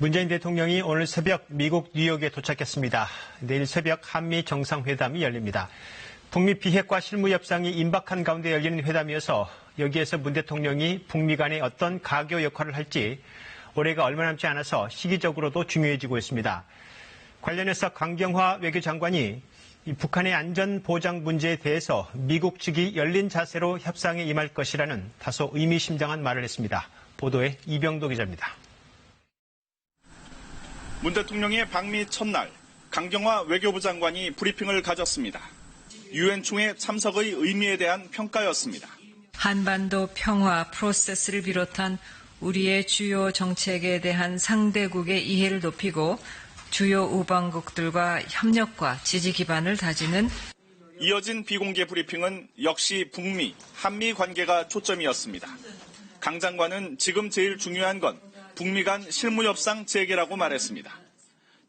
문재인 대통령이 오늘 새벽 미국 뉴욕에 도착했습니다. 내일 새벽 한미 정상회담이 열립니다. 북미 비핵화 실무 협상이 임박한 가운데 열리는 회담이어서 여기에서 문 대통령이 북미 간의 어떤 가교 역할을 할지 올해가 얼마 남지 않아서 시기적으로도 중요해지고 있습니다. 관련해서 강경화 외교장관이 북한의 안전 보장 문제에 대해서 미국 측이 열린 자세로 협상에 임할 것이라는 다소 의미심장한 말을 했습니다. 보도에 이병도 기자입니다. 문 대통령의 방미 첫날, 강경화 외교부 장관이 브리핑을 가졌습니다. 유엔 총회 참석의 의미에 대한 평가였습니다. 한반도 평화 프로세스를 비롯한 우리의 주요 정책에 대한 상대국의 이해를 높이고 주요 우방국들과 협력과 지지 기반을 다지는 이어진 비공개 브리핑은 역시 북미, 한미 관계가 초점이었습니다. 강 장관은 지금 제일 중요한 건 북미 간 실무협상 재개라고 말했습니다.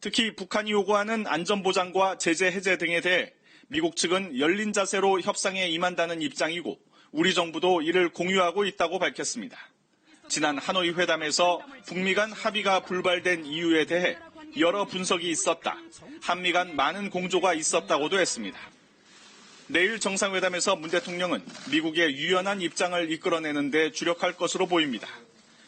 특히 북한이 요구하는 안전보장과 제재 해제 등에 대해 미국 측은 열린 자세로 협상에 임한다는 입장이고 우리 정부도 이를 공유하고 있다고 밝혔습니다. 지난 하노이 회담에서 북미 간 합의가 불발된 이유에 대해 여러 분석이 있었다. 한미 간 많은 공조가 있었다고도 했습니다. 내일 정상회담에서 문 대통령은 미국의 유연한 입장을 이끌어내는 데 주력할 것으로 보입니다.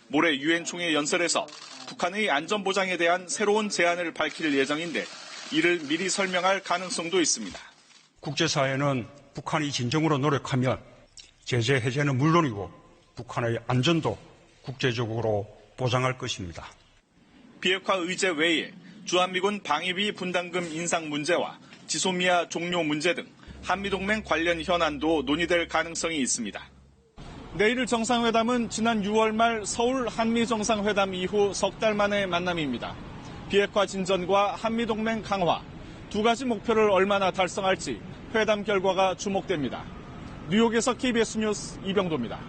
모레 유엔 총회 연설에서 북한의 안전보장에 대한 새로운 제안을 밝힐 예정인데 이를 미리 설명할 가능성도 있습니다. 국제사회는 북한이 진정으로 노력하면 제재 해제는 물론이고 북한의 안전도 국제적으로 보장할 것입니다. 비핵화 의제 외에 주한미군 방위비 분담금 인상 문제와 지소미아 종료 문제 등 한미동맹 관련 현안도 논의될 가능성이 있습니다. 내일 정상회담은 지난 6월 말 서울 한미정상회담 이후 석 달 만의 만남입니다. 비핵화 진전과 한미동맹 강화, 두 가지 목표를 얼마나 달성할지 회담 결과가 주목됩니다. 뉴욕에서 KBS 뉴스 이병도입니다.